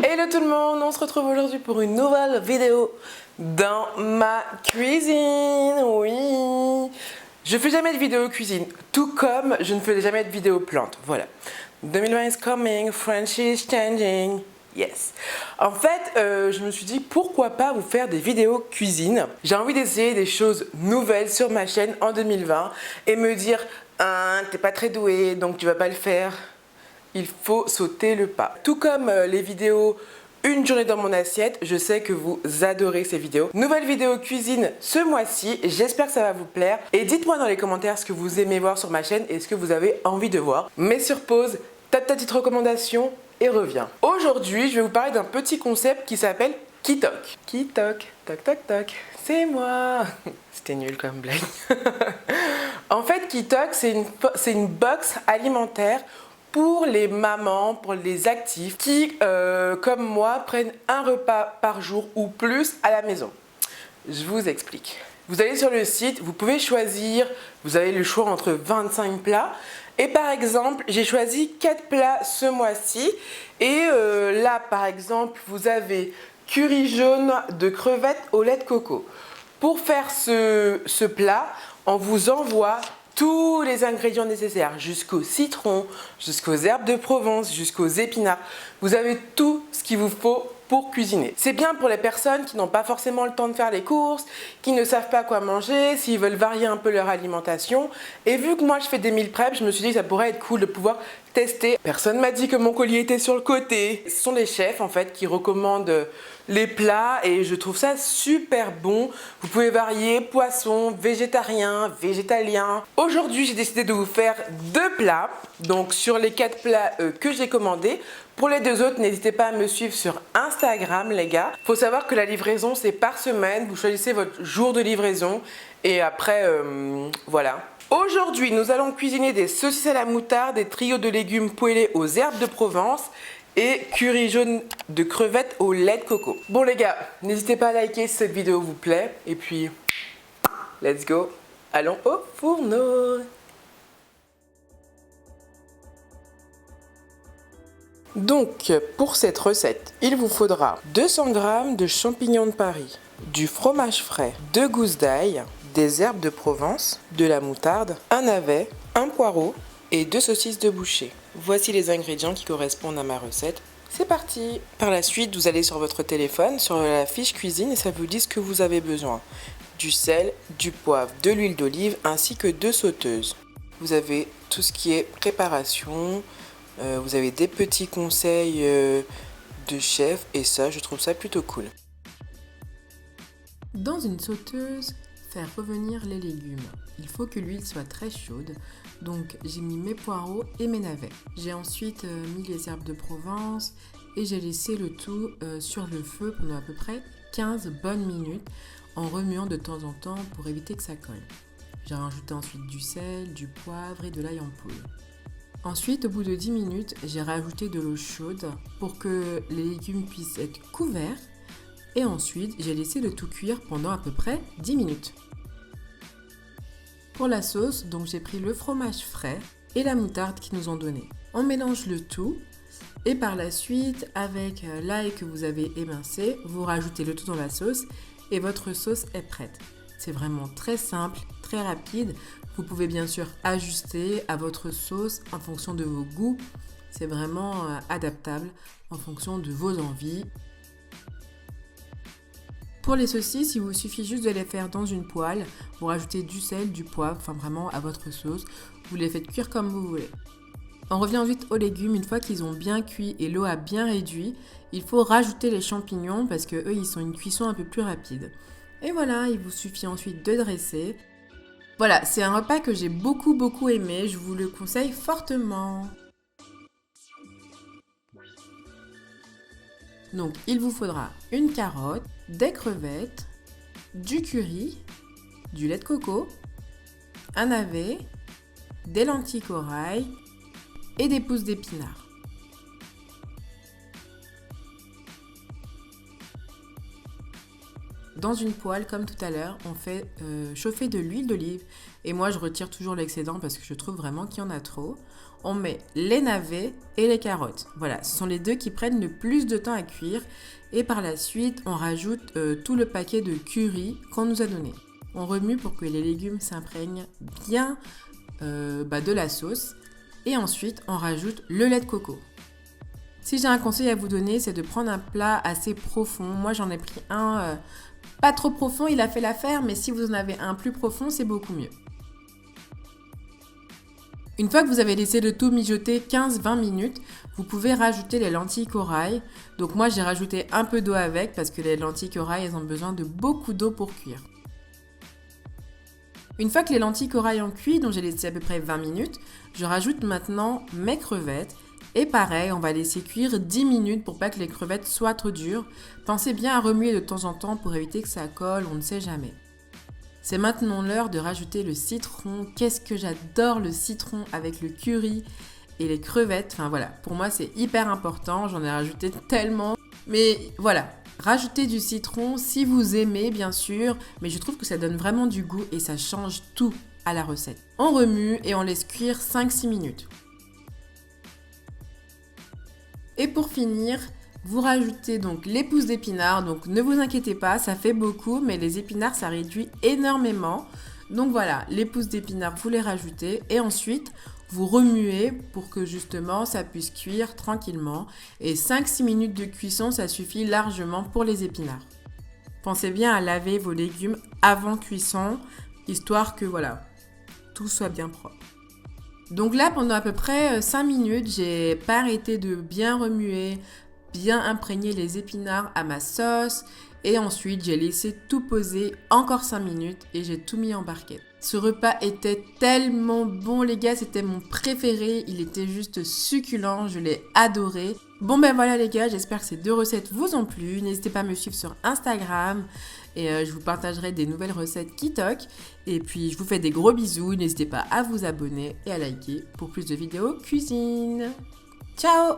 Hello tout le monde, on se retrouve aujourd'hui pour une nouvelle vidéo dans ma cuisine. Oui, je fais jamais de vidéo cuisine, tout comme je ne fais jamais de vidéo plantes. Voilà, 2020 is coming, French is changing. Yes. En fait, je me suis dit pourquoi pas vous faire des vidéos cuisine. J'ai envie d'essayer des choses nouvelles sur ma chaîne en 2020 et me dire t'es pas très doué donc tu vas pas le faire. Il faut sauter le pas. Tout comme les vidéos une journée dans mon assiette, je sais que vous adorez ces vidéos. Nouvelle vidéo cuisine ce mois-ci, j'espère que ça va vous plaire. Et dites-moi dans les commentaires ce que vous aimez voir sur ma chaîne et ce que vous avez envie de voir. Mets sur pause, tape ta petite recommandation et reviens. Aujourd'hui, je vais vous parler d'un petit concept qui s'appelle Kitok. Kitok, toc toc toc, c'est moi. C'était nul comme blague. En fait, Kitok, c'est une box alimentaire pour les mamans, pour les actifs qui, comme moi, prennent un repas par jour ou plus à la maison. Je vous explique. Vous allez sur le site, vous pouvez choisir, vous avez le choix entre 25 plats. Et par exemple, j'ai choisi 4 plats ce mois-ci. Et là, par exemple, vous avez curry jaune de crevettes au lait de coco. Pour faire ce plat, on vous envoie tous les ingrédients nécessaires, jusqu'au citron, jusqu'aux herbes de Provence, jusqu'aux épinards. Vous avez tout ce qu'il vous faut pour cuisiner. C'est bien pour les personnes qui n'ont pas forcément le temps de faire les courses, qui ne savent pas quoi manger, s'ils veulent varier un peu leur alimentation. Et vu que moi je fais des meal prep, je me suis dit que ça pourrait être cool de pouvoir tester. Personne m'a dit que mon collier était sur le côté. Ce sont les chefs en fait qui recommandent les plats et je trouve ça super bon. Vous pouvez varier poisson, végétarien, végétalien. Aujourd'hui, j'ai décidé de vous faire 2 plats. Donc sur les 4 plats que j'ai commandés. Pour les 2 autres, n'hésitez pas à me suivre sur Instagram, les gars. Faut savoir que la livraison, c'est par semaine. Vous choisissez votre jour de livraison et après, voilà. Aujourd'hui, nous allons cuisiner des saucisses à la moutarde, des trios de légumes poêlés aux herbes de Provence et curry jaune de crevettes au lait de coco. Bon les gars, n'hésitez pas à liker si cette vidéo vous plaît. Et puis, let's go. Allons au fourneau. Donc, pour cette recette, il vous faudra 200 g de champignons de Paris, du fromage frais, 2 gousses d'ail, des herbes de Provence, de la moutarde, un navet, un poireau et 2 saucisses de boucher. Voici les ingrédients qui correspondent à ma recette. C'est parti! Par la suite, vous allez sur votre téléphone, sur la fiche cuisine et ça vous dit ce que vous avez besoin. Du sel, du poivre, de l'huile d'olive ainsi que 2 sauteuses. Vous avez tout ce qui est préparation, vous avez des petits conseils de chef et ça, je trouve ça plutôt cool. Dans une sauteuse, faire revenir les légumes. Il faut que l'huile soit très chaude, donc j'ai mis mes poireaux et mes navets. J'ai ensuite mis les herbes de Provence et j'ai laissé le tout sur le feu pendant à peu près 15 bonnes minutes en remuant de temps en temps pour éviter que ça colle. J'ai rajouté ensuite du sel, du poivre et de l'ail en poudre. Ensuite, au bout de 10 minutes, j'ai rajouté de l'eau chaude pour que les légumes puissent être couverts. Et ensuite, j'ai laissé le tout cuire pendant à peu près 10 minutes. Pour la sauce, donc j'ai pris le fromage frais et la moutarde qu'ils nous ont donné. On mélange le tout et par la suite, avec l'ail que vous avez émincé, vous rajoutez le tout dans la sauce et votre sauce est prête. C'est vraiment très simple, très rapide. Vous pouvez bien sûr ajuster à votre sauce en fonction de vos goûts. C'est vraiment adaptable en fonction de vos envies. Pour les saucisses, il vous suffit juste de les faire dans une poêle. Vous rajoutez du sel, du poivre, enfin vraiment à votre sauce. Vous les faites cuire comme vous voulez. On revient ensuite aux légumes. Une fois qu'ils ont bien cuit et l'eau a bien réduit, il faut rajouter les champignons parce que eux, ils sont une cuisson un peu plus rapide. Et voilà, il vous suffit ensuite de dresser. Voilà, c'est un repas que j'ai beaucoup aimé, je vous le conseille fortement. Donc, il vous faudra une carotte, des crevettes, du curry, du lait de coco, un navet, des lentilles corail et des pousses d'épinards. Dans une poêle, comme tout à l'heure, on fait chauffer de l'huile d'olive Et moi, je retire toujours l'excédent parce que je trouve vraiment qu'il y en a trop. On met les navets et les carottes. Voilà, ce sont les deux qui prennent le plus de temps à cuire. Et par la suite, on rajoute tout le paquet de curry qu'on nous a donné. On remue pour que les légumes s'imprègnent bien de la sauce. Et ensuite, on rajoute le lait de coco. Si j'ai un conseil à vous donner, c'est de prendre un plat assez profond. Moi, j'en ai pris un pas trop profond, il a fait l'affaire, mais si vous en avez un plus profond, c'est beaucoup mieux. Une fois que vous avez laissé le tout mijoter 15-20 minutes, vous pouvez rajouter les lentilles corail. Donc moi, j'ai rajouté un peu d'eau avec parce que les lentilles corail, elles ont besoin de beaucoup d'eau pour cuire. Une fois que les lentilles corail ont cuit, dont j'ai laissé à peu près 20 minutes, je rajoute maintenant mes crevettes. Et pareil, on va laisser cuire 10 minutes pour pas que les crevettes soient trop dures. Pensez bien à remuer de temps en temps pour éviter que ça colle, on ne sait jamais. C'est maintenant l'heure de rajouter le citron. Qu'est-ce que j'adore le citron avec le curry et les crevettes. Enfin voilà, pour moi c'est hyper important, j'en ai rajouté tellement. Mais voilà, rajoutez du citron si vous aimez bien sûr, mais je trouve que ça donne vraiment du goût et ça change tout à la recette. On remue et on laisse cuire 5-6 minutes. Et pour finir, vous rajoutez donc les pousses d'épinards. Donc ne vous inquiétez pas, ça fait beaucoup, mais les épinards ça réduit énormément. Donc voilà, les pousses d'épinards, vous les rajoutez et ensuite vous remuez pour que justement ça puisse cuire tranquillement. Et 5-6 minutes de cuisson, ça suffit largement pour les épinards. Pensez bien à laver vos légumes avant cuisson, histoire que voilà, tout soit bien propre. Donc là, pendant à peu près 5 minutes, j'ai pas arrêté de bien remuer, bien imprégner les épinards à ma sauce. Et ensuite, j'ai laissé tout poser encore 5 minutes et j'ai tout mis en barquette. Ce repas était tellement bon, les gars, c'était mon préféré. Il était juste succulent, je l'ai adoré. Bon ben voilà les gars, j'espère que ces 2 recettes vous ont plu. N'hésitez pas à me suivre sur Instagram et je vous partagerai des nouvelles recettes qui toquent. Et puis je vous fais des gros bisous, n'hésitez pas à vous abonner et à liker pour plus de vidéos cuisine. Ciao!